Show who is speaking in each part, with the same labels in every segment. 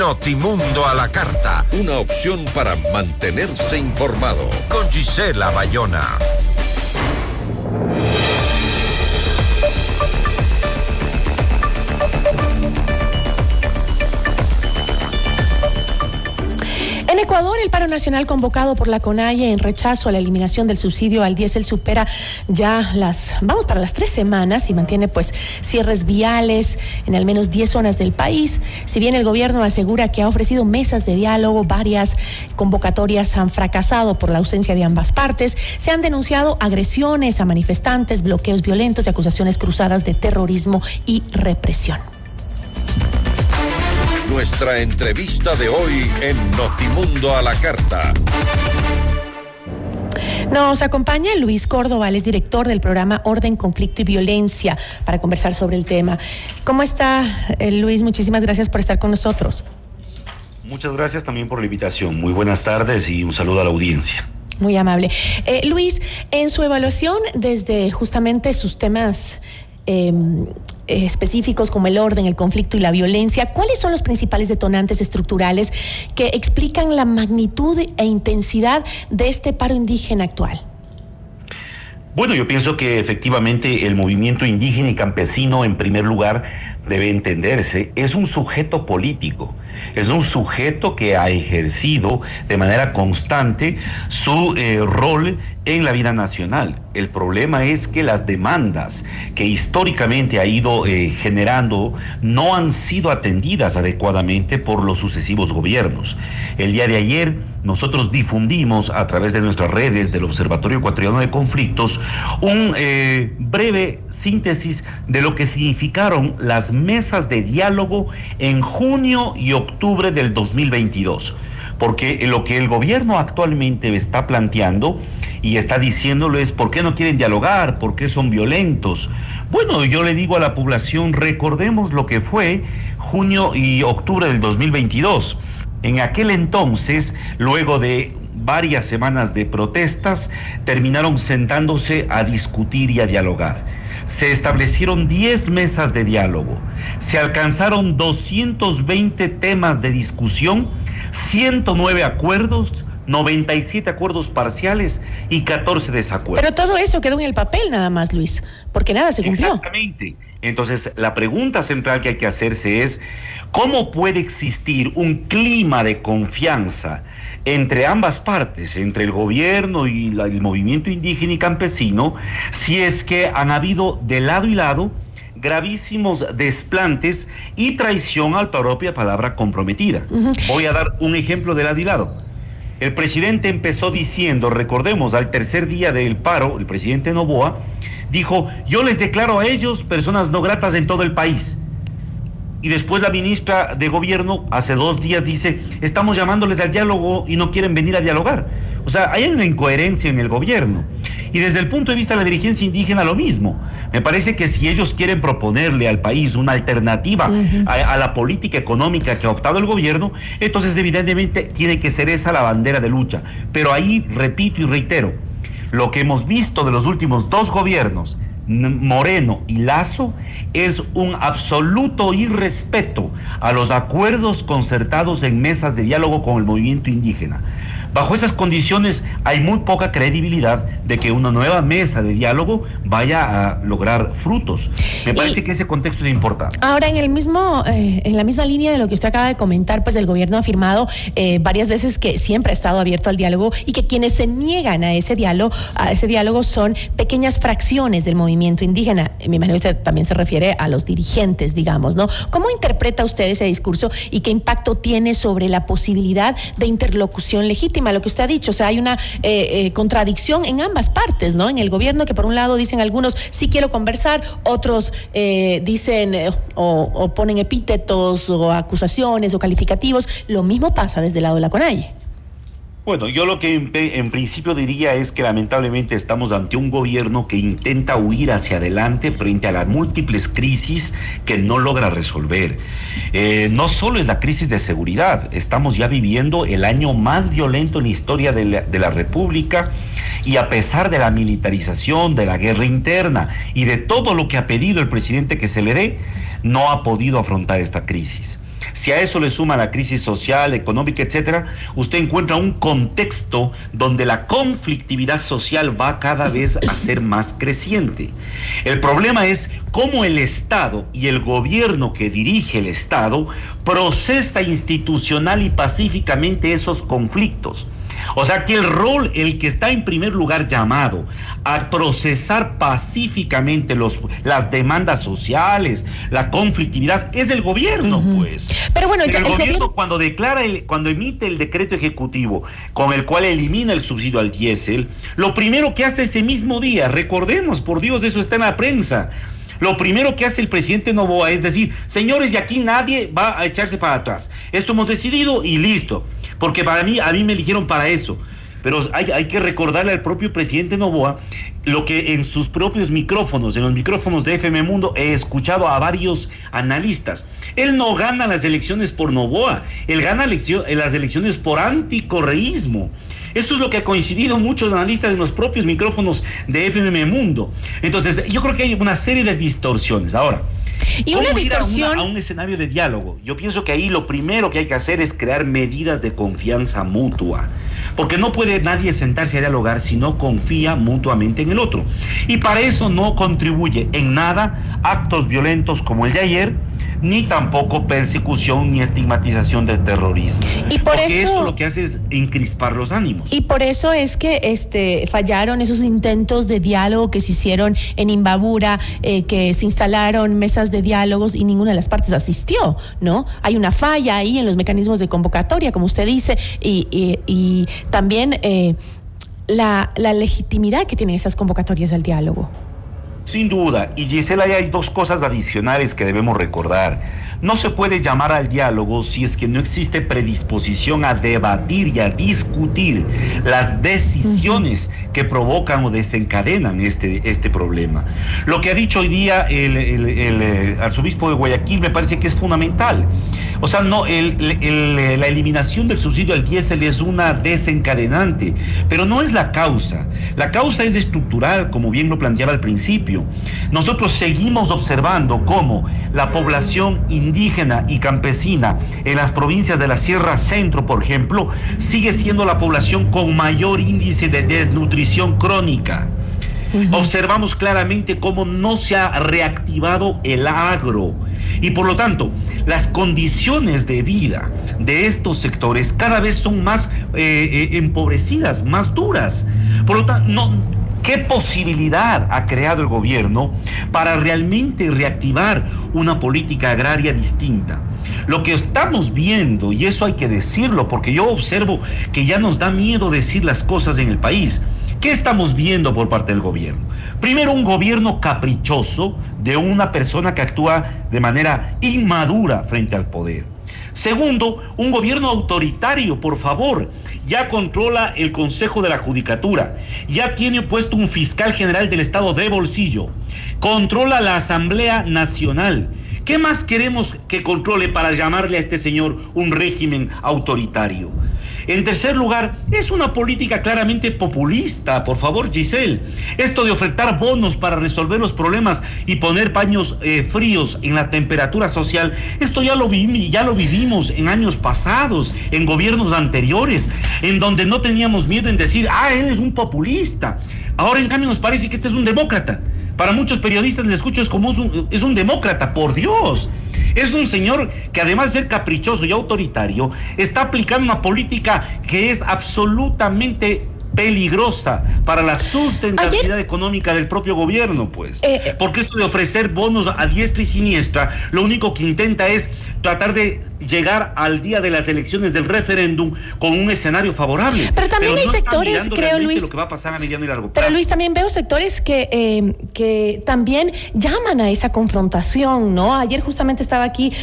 Speaker 1: Notimundo a la carta.
Speaker 2: Una opción para mantenerse informado.
Speaker 1: Con Gisela Bayona.
Speaker 3: En Ecuador, el paro nacional convocado por la CONAIE en rechazo a la eliminación del subsidio al diésel supera ya vamos para las 3 semanas y mantiene cierres viales en al menos 10 zonas del país. Si bien el gobierno asegura que ha ofrecido mesas de diálogo, varias convocatorias han fracasado por la ausencia de ambas partes. Se han denunciado agresiones a manifestantes, bloqueos violentos y acusaciones cruzadas de terrorismo y represión.
Speaker 2: Nuestra entrevista de hoy en Notimundo a la carta.
Speaker 3: Nos acompaña Luis Córdoba, él es director del programa Orden, Conflicto y Violencia, para conversar sobre el tema. ¿Cómo está, Luis? Muchísimas gracias por estar con nosotros.
Speaker 4: Muchas gracias también por la invitación. Muy buenas tardes y un saludo a la audiencia.
Speaker 3: Muy amable. Luis, en su evaluación desde justamente sus temas específicos como el orden, el conflicto y la violencia, ¿cuáles son los principales detonantes estructurales que explican la magnitud e intensidad de este paro indígena actual?
Speaker 4: Bueno, yo pienso que efectivamente el movimiento indígena y campesino, en primer lugar, debe entenderse, es un sujeto político. Es un sujeto que ha ejercido de manera constante su rol en la vida nacional. El problema es que las demandas que históricamente ha ido generando no han sido atendidas adecuadamente por los sucesivos gobiernos. El día de ayer nosotros difundimos a través de nuestras redes del Observatorio Ecuatoriano de Conflictos un breve síntesis de lo que significaron las mesas de diálogo en junio y octubre del 2022. Porque lo que el gobierno actualmente está planteando y está diciéndolo es ¿por qué no quieren dialogar? ¿Por qué son violentos? Bueno, yo le digo a la población, recordemos lo que fue junio y octubre del 2022. En aquel entonces, luego de varias semanas de protestas, terminaron sentándose a discutir y a dialogar. Se establecieron 10 mesas de diálogo, se alcanzaron 220 temas de discusión, 109 acuerdos, 97 acuerdos parciales y 14 desacuerdos.
Speaker 3: Pero todo eso quedó en el papel nada más, Luis, porque nada se cumplió.
Speaker 4: Exactamente. Entonces, la pregunta central que hay que hacerse es, ¿cómo puede existir un clima de confianza entre ambas partes, entre el gobierno y el movimiento indígena y campesino, si es que han habido de lado y lado gravísimos desplantes y traición a la propia palabra comprometida? Voy a dar un ejemplo de lado y lado. El presidente empezó diciendo, recordemos, al tercer día del paro, el presidente Noboa dijo, yo les declaro a ellos personas no gratas en todo el país. Y después la ministra de Gobierno, hace 2 días, dice, estamos llamándoles al diálogo y no quieren venir a dialogar. O sea, hay una incoherencia en el gobierno. Y desde el punto de vista de la dirigencia indígena, lo mismo. Me parece que si ellos quieren proponerle al país una alternativa a la política económica que ha optado el gobierno, entonces evidentemente tiene que ser esa la bandera de lucha. Pero ahí, repito y reitero, lo que hemos visto de los últimos 2 gobiernos, Moreno y Lasso, es un absoluto irrespeto a los acuerdos concertados en mesas de diálogo con el movimiento indígena. Bajo esas condiciones hay muy poca credibilidad de que una nueva mesa de diálogo vaya a lograr frutos. Me parece que ese contexto es importante.
Speaker 3: Ahora, en la misma línea de lo que usted acaba de comentar, pues el gobierno ha afirmado varias veces que siempre ha estado abierto al diálogo y que quienes se niegan a ese diálogo son pequeñas fracciones del movimiento indígena. Me imagino que también se refiere a los dirigentes, digamos, ¿no? ¿Cómo interpreta usted ese discurso y qué impacto tiene sobre la posibilidad de interlocución legítima? Lo que usted ha dicho, o sea, hay una contradicción en ambas partes, ¿no? En el gobierno, que por un lado dicen algunos, sí quiero conversar, otros dicen o ponen epítetos o acusaciones o calificativos. Lo mismo pasa desde el lado de la CONAIE.
Speaker 4: Bueno, yo lo que en principio diría es que lamentablemente estamos ante un gobierno que intenta huir hacia adelante frente a las múltiples crisis que no logra resolver. No solo es la crisis de seguridad, estamos ya viviendo el año más violento en la historia de la República, y a pesar de la militarización, de la guerra interna y de todo lo que ha pedido el presidente que se le dé, no ha podido afrontar esta crisis. Si a eso le suma la crisis social, económica, etcétera, usted encuentra un contexto donde la conflictividad social va cada vez a ser más creciente. El problema es cómo el Estado y el gobierno que dirige el Estado procesa institucional y pacíficamente esos conflictos. O sea que el que está en primer lugar llamado a procesar pacíficamente las demandas sociales, la conflictividad, es el gobierno, pues.
Speaker 3: Pero bueno,
Speaker 4: el gobierno cuando emite el decreto ejecutivo con el cual elimina el subsidio al diésel, lo primero que hace ese mismo día, recordemos, por Dios, eso está en la prensa, lo primero que hace el presidente Noboa es decir, señores, y aquí nadie va a echarse para atrás. Esto hemos decidido y listo. Porque a mí me eligieron para eso. Pero hay que recordarle al propio presidente Noboa lo que en sus propios micrófonos, en los micrófonos de FM Mundo, he escuchado a varios analistas. Él no gana las elecciones por Noboa, él gana las elecciones por anticorreísmo. Esto es lo que ha coincidido muchos analistas en los propios micrófonos de FM Mundo. Entonces, yo creo que hay una serie de distorsiones. Ahora,
Speaker 3: y una distorsión
Speaker 4: a un escenario de diálogo. Yo pienso que ahí lo primero que hay que hacer es crear medidas de confianza mutua, porque no puede nadie sentarse a dialogar si no confía mutuamente en el otro, y para eso no contribuye en nada actos violentos como el de ayer, ni tampoco persecución ni estigmatización del terrorismo.
Speaker 3: Y
Speaker 4: porque eso lo que hace es encrispar los ánimos.
Speaker 3: Y por eso es que fallaron esos intentos de diálogo que se hicieron en Imbabura, que se instalaron mesas de diálogos y ninguna de las partes asistió, ¿no? Hay una falla ahí en los mecanismos de convocatoria, como usted dice, y también la legitimidad que tienen esas convocatorias al diálogo.
Speaker 4: Sin duda, y Gisela, hay dos cosas adicionales que debemos recordar. No se puede llamar al diálogo si es que no existe predisposición a debatir y a discutir las decisiones que provocan o desencadenan este problema. Lo que ha dicho hoy día el arzobispo de Guayaquil me parece que es fundamental. O sea, no, la eliminación del subsidio al diésel es una desencadenante, pero no es la causa. La causa es estructural, como bien lo planteaba al principio. Nosotros seguimos observando cómo la población indígena y campesina en las provincias de la Sierra Centro, por ejemplo, sigue siendo la población con mayor índice de desnutrición crónica. Observamos claramente cómo no se ha reactivado el agro y por lo tanto las condiciones de vida de estos sectores cada vez son más empobrecidas, más duras. Por lo tanto, ¿qué posibilidad ha creado el gobierno para realmente reactivar una política agraria distinta? Lo que estamos viendo, y eso hay que decirlo porque yo observo que ya nos da miedo decir las cosas en el país. ¿Qué estamos viendo por parte del gobierno? Primero, un gobierno caprichoso de una persona que actúa de manera inmadura frente al poder. Segundo, un gobierno autoritario, por favor, ya controla el Consejo de la Judicatura, ya tiene puesto un fiscal general del Estado de bolsillo, controla la Asamblea Nacional. ¿Qué más queremos que controle para llamarle a este señor un régimen autoritario? En tercer lugar, es una política claramente populista, por favor, Giselle. Esto de ofertar bonos para resolver los problemas y poner paños fríos en la temperatura social, esto ya lo vivimos en años pasados, en gobiernos anteriores, en donde no teníamos miedo en decir, él es un populista. Ahora, en cambio, nos parece que este es un demócrata. Para muchos periodistas les escucho es un demócrata, por Dios. Es un señor que además de ser caprichoso y autoritario, está aplicando una política que es absolutamente peligrosa para la sustentabilidad económica del propio gobierno, pues. Porque esto de ofrecer bonos a diestra y siniestra, lo único que intenta es tratar de llegar al día de las elecciones del referéndum con un escenario favorable.
Speaker 3: Pero también hay sectores, creo, Luis,
Speaker 4: lo que va a pasar a mediano y largo plazo.
Speaker 3: Pero Luis, también veo sectores que también llaman a esa confrontación, ¿no? Ayer justamente estaba aquí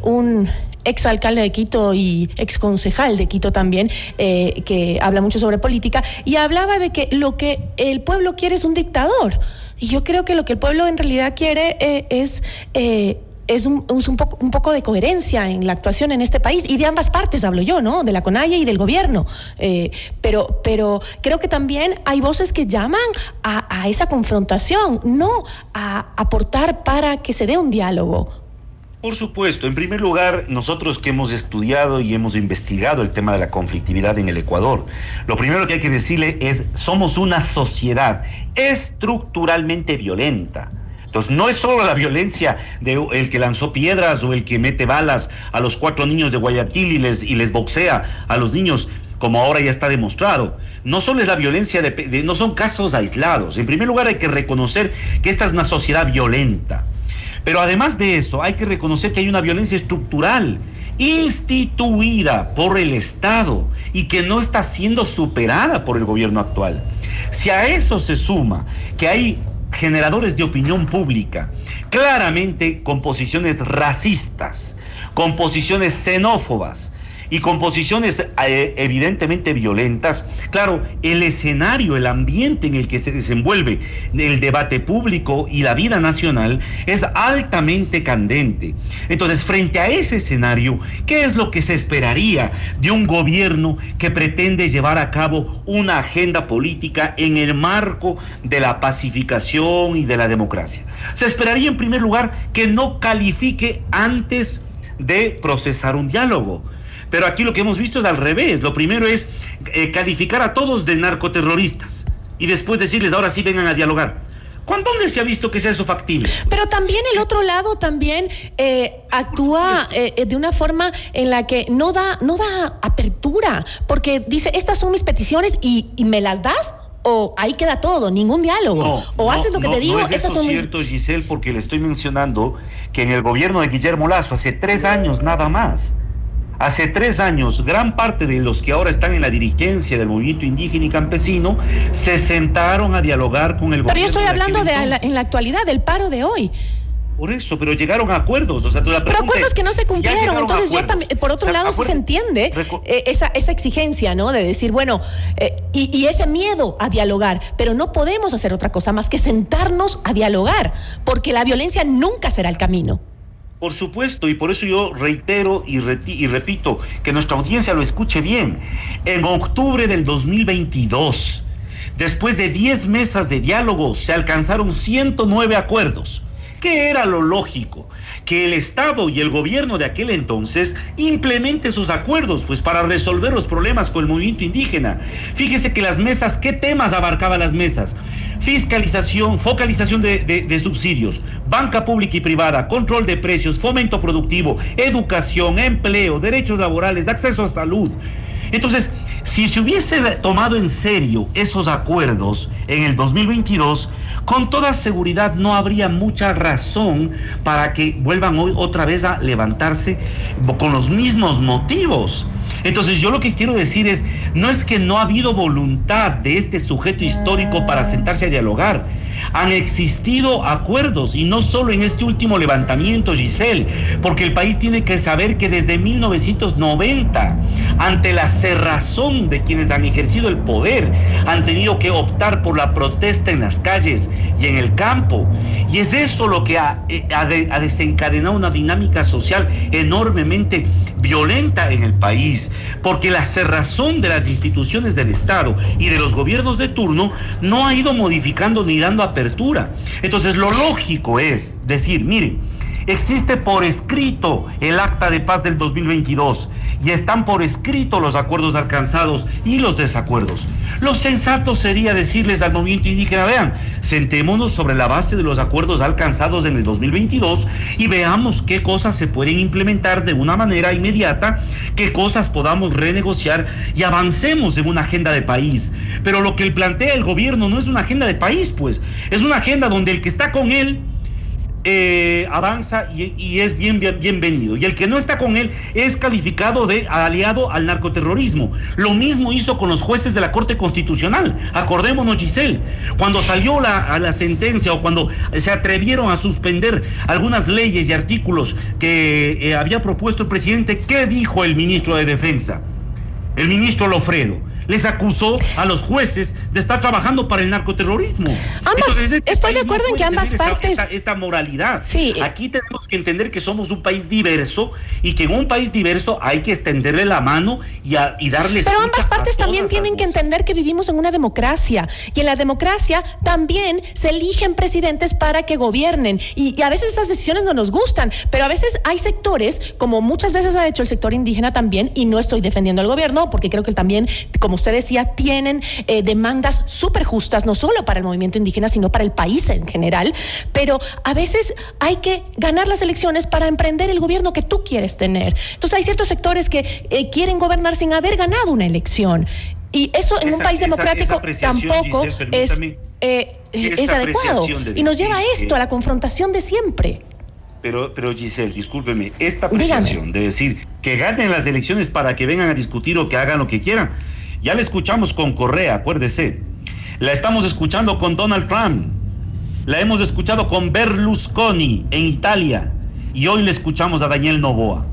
Speaker 3: un exalcalde de Quito y exconcejal de Quito también, que habla mucho sobre política, y hablaba de que lo que el pueblo quiere es un dictador. Y yo creo que lo que el pueblo en realidad quiere es un poco de coherencia en la actuación en este país, y de ambas partes hablo yo, ¿no? De la CONAIE y del gobierno. Pero creo que también hay voces que llaman a esa confrontación, no a aportar para que se dé un diálogo.
Speaker 4: Por supuesto, en primer lugar, nosotros que hemos estudiado y hemos investigado el tema de la conflictividad en el Ecuador, lo primero que hay que decirle es, somos una sociedad estructuralmente violenta. Entonces, no es solo la violencia de el que lanzó piedras o el que mete balas a los 4 niños de Guayaquil y les boxea a los niños, como ahora ya está demostrado. No solo es la violencia, no son casos aislados. En primer lugar, hay que reconocer que esta es una sociedad violenta. Pero además de eso, hay que reconocer que hay una violencia estructural instituida por el Estado y que no está siendo superada por el gobierno actual. Si a eso se suma que hay generadores de opinión pública claramente con posiciones racistas, con posiciones xenófobas y con posiciones evidentemente violentas, claro, el escenario, el ambiente en el que se desenvuelve el debate público y la vida nacional es altamente candente. Entonces, frente a ese escenario, ¿qué es lo que se esperaría de un gobierno que pretende llevar a cabo una agenda política en el marco de la pacificación y de la democracia? Se esperaría, en primer lugar, que no califique antes de procesar un diálogo. Pero aquí lo que hemos visto es al revés. Lo primero es calificar a todos de narcoterroristas y después decirles, ahora sí vengan a dialogar. ¿Dónde se ha visto que sea eso factible?
Speaker 3: Pero también el otro lado también actúa de una forma en la que no da apertura, porque dice, estas son mis peticiones y me las das, o ahí queda todo, ningún diálogo. Haces lo que te digo.
Speaker 4: No es eso cierto, Giselle, porque le estoy mencionando que en el gobierno de Guillermo Lasso, hace 3 años nada más, hace 3 años, gran parte de los que ahora están en la dirigencia del movimiento indígena y campesino se sentaron a dialogar con el gobierno.
Speaker 3: Pero yo estoy hablando en la actualidad, del paro de hoy.
Speaker 4: Por eso, pero llegaron a acuerdos. O sea, pero
Speaker 3: acuerdos que no se cumplieron. Entonces yo también, por otro lado, sí se entiende esa exigencia, ¿no? De decir, bueno, y ese miedo a dialogar, pero no podemos hacer otra cosa más que sentarnos a dialogar, porque la violencia nunca será el camino.
Speaker 4: Por supuesto, y por eso yo reitero y repito, que nuestra audiencia lo escuche bien. En octubre del 2022, después de 10 mesas de diálogo, se alcanzaron 109 acuerdos. ¿Qué era lo lógico? Que el Estado y el gobierno de aquel entonces implemente sus acuerdos, pues para resolver los problemas con el movimiento indígena. Fíjese que las mesas, ¿qué temas abarcaban las mesas? Fiscalización, focalización de subsidios, banca pública y privada, control de precios, fomento productivo, educación, empleo, derechos laborales, acceso a salud. Entonces, si se hubiese tomado en serio esos acuerdos en el 2022, con toda seguridad no habría mucha razón para que vuelvan hoy otra vez a levantarse con los mismos motivos. Entonces yo lo que quiero decir es, no es que no ha habido voluntad de este sujeto histórico para sentarse a dialogar. Han existido acuerdos, y no solo en este último levantamiento, Giselle, porque el país tiene que saber que desde 1990, ante la cerrazón de quienes han ejercido el poder, han tenido que optar por la protesta en las calles y en el campo. Y es eso lo que ha desencadenado una dinámica social enormemente violenta en el país, porque la cerrazón de las instituciones del Estado y de los gobiernos de turno no ha ido modificando ni dando apertura. Entonces lo lógico es decir, miren, existe por escrito el acta de paz del 2022 y están por escrito los acuerdos alcanzados y los desacuerdos. Lo sensato sería decirles al movimiento indígena, vean, sentémonos sobre la base de los acuerdos alcanzados en el 2022 y veamos qué cosas se pueden implementar de una manera inmediata, qué cosas podamos renegociar y avancemos en una agenda de país. Pero lo que plantea el gobierno no es una agenda de país, pues, es una agenda donde el que está con él avanza y es bienvenido, y el que no está con él es calificado de aliado al narcoterrorismo. Lo mismo hizo con los jueces de la Corte Constitucional. Acordémonos, Giselle, cuando salió la sentencia, o cuando se atrevieron a suspender algunas leyes y artículos que había propuesto el presidente, ¿qué dijo el ministro de Defensa? El ministro Lofredo: Les acusó a los jueces de estar trabajando para el narcoterrorismo. Entonces,
Speaker 3: estoy de acuerdo en que ambas partes...
Speaker 4: Esta moralidad.
Speaker 3: Sí.
Speaker 4: Aquí tenemos que entender que somos un país diverso y que en un país diverso hay que extenderle la mano y darle...
Speaker 3: Pero ambas partes también tienen que entender que vivimos en una democracia, y en la democracia también se eligen presidentes para que gobiernen, y a veces esas decisiones no nos gustan, pero a veces hay sectores, como muchas veces ha hecho el sector indígena también, y no estoy defendiendo al gobierno, porque creo que también, como usted decía, tienen demandas súper justas, no solo para el movimiento indígena, sino para el país en general, pero a veces hay que ganar las elecciones para emprender el gobierno que tú quieres tener. Entonces hay ciertos sectores que quieren gobernar sin haber ganado una elección, y eso en un país democrático tampoco Giselle, es adecuado, y nos lleva a esto, a la confrontación de siempre.
Speaker 4: Pero Giselle, discúlpeme, esta apreciación de decir que ganen las elecciones para que vengan a discutir o que hagan lo que quieran, ya la escuchamos con Correa, acuérdese, la estamos escuchando con Donald Trump, la hemos escuchado con Berlusconi en Italia, y hoy le escuchamos a Daniel Noboa.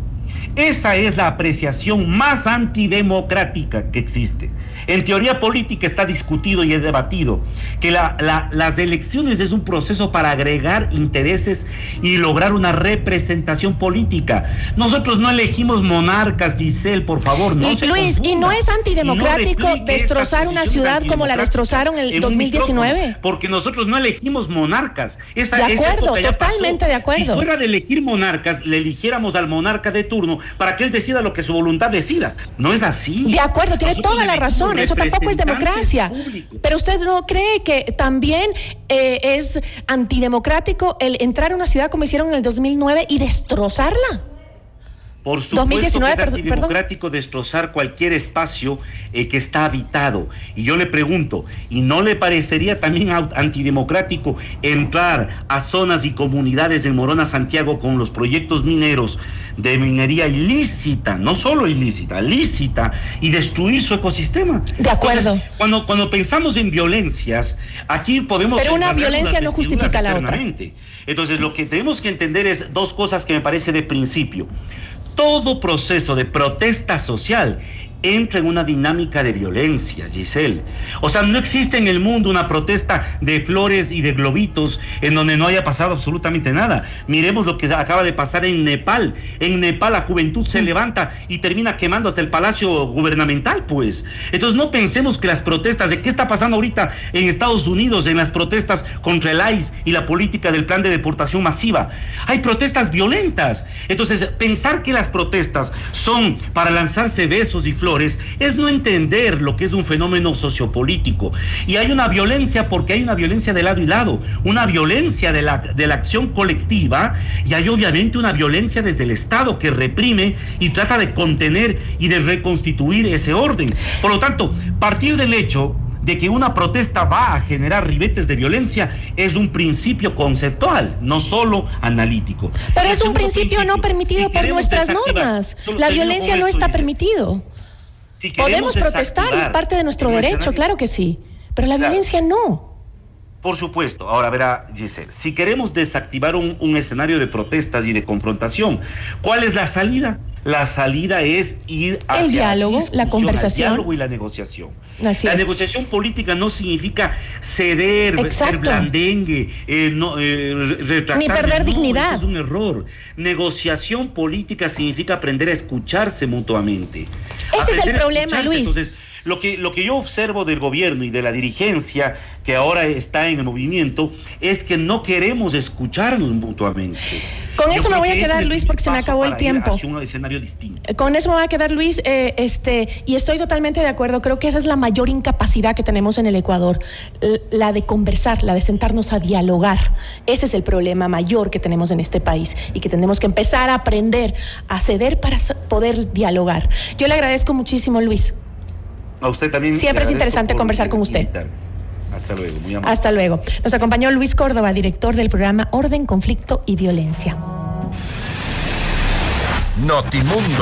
Speaker 4: Esa es la apreciación más antidemocrática que existe. En teoría política está discutido y es debatido que las elecciones es un proceso para agregar intereses y lograr una representación política. Nosotros no elegimos monarcas, Giselle, por favor, no se
Speaker 3: Luis,
Speaker 4: confunda.
Speaker 3: ¿y no es antidemocrático destrozar una ciudad como la destrozaron en el 2019?
Speaker 4: Porque nosotros no elegimos monarcas.
Speaker 3: De acuerdo, totalmente de acuerdo.
Speaker 4: Si fuera de elegir monarcas, le eligiéramos al monarca de turno para que él decida lo que su voluntad decida. No es así.
Speaker 3: De acuerdo, tiene toda la razón. Eso tampoco es democracia. Pero usted no cree que también es antidemocrático el entrar a una ciudad como hicieron en el 2009 y destrozarla.
Speaker 4: Por supuesto 2019, que es antidemocrático destrozar cualquier espacio que está habitado. Y yo le pregunto, ¿y no le parecería también antidemocrático entrar a zonas y comunidades en Morona, Santiago, con los proyectos mineros de minería ilícita, no solo ilícita, lícita, y destruir su ecosistema?
Speaker 3: De acuerdo.
Speaker 4: Entonces, cuando pensamos en violencias, aquí podemos...
Speaker 3: Pero una violencia no justifica la otra.
Speaker 4: Entonces, lo que tenemos que entender es dos cosas que me parece de principio. Todo proceso de protesta social entra en una dinámica de violencia, Giselle. O sea, no existe en el mundo una protesta de flores y de globitos en donde no haya pasado absolutamente nada. Miremos lo que acaba de pasar en Nepal. En Nepal la juventud se levanta y termina quemando hasta el palacio gubernamental, pues. Entonces no pensemos que las protestas, ¿de qué está pasando ahorita en Estados Unidos en las protestas contra el ICE y la política del plan de deportación masiva? Hay protestas violentas. Entonces, pensar que las protestas son para lanzarse besos y flores es no entender lo que es un fenómeno sociopolítico. Y hay una violencia porque hay una violencia de lado y lado, una violencia de la acción colectiva, y hay obviamente una violencia desde el Estado que reprime y trata de contener y de reconstituir ese orden. Por lo tanto, partir del hecho de que una protesta va a generar ribetes de violencia es un principio conceptual, no solo analítico.
Speaker 3: Pero es un principio no permitido por nuestras normas. La violencia no está permitido. Podemos protestar, es parte de nuestro derecho, claro que sí, pero la violencia no.
Speaker 4: Por supuesto. Ahora verá, Giselle, si queremos desactivar un escenario de protestas y de confrontación, ¿cuál es la salida? La salida es ir hacia
Speaker 3: el diálogo, la conversación,
Speaker 4: el diálogo y la negociación.
Speaker 3: La
Speaker 4: negociación política no significa ceder, ser blandengue, retractar,
Speaker 3: ni perder dignidad.
Speaker 4: Eso es un error. Negociación política significa aprender a escucharse mutuamente.
Speaker 3: Ese es el problema, Luis.
Speaker 4: Entonces, lo que yo observo del gobierno y de la dirigencia que ahora está en el movimiento es que no queremos escucharnos mutuamente.
Speaker 3: Con eso me voy a quedar, Luis, porque se me acabó el tiempo.
Speaker 4: Un escenario distinto.
Speaker 3: Con eso me voy a quedar, Luis, y estoy totalmente de acuerdo. Creo que esa es la mayor incapacidad que tenemos en el Ecuador, la de conversar, la de sentarnos a dialogar. Ese es el problema mayor que tenemos en este país y que tenemos que empezar a aprender a ceder para poder dialogar. Yo le agradezco muchísimo, Luis.
Speaker 4: A usted también.
Speaker 3: Siempre es interesante conversar con usted.
Speaker 4: Hasta luego, muy amable.
Speaker 3: Hasta luego. Nos acompañó Luis Córdoba, director del programa Orden, Conflicto y Violencia.
Speaker 1: Notimundo.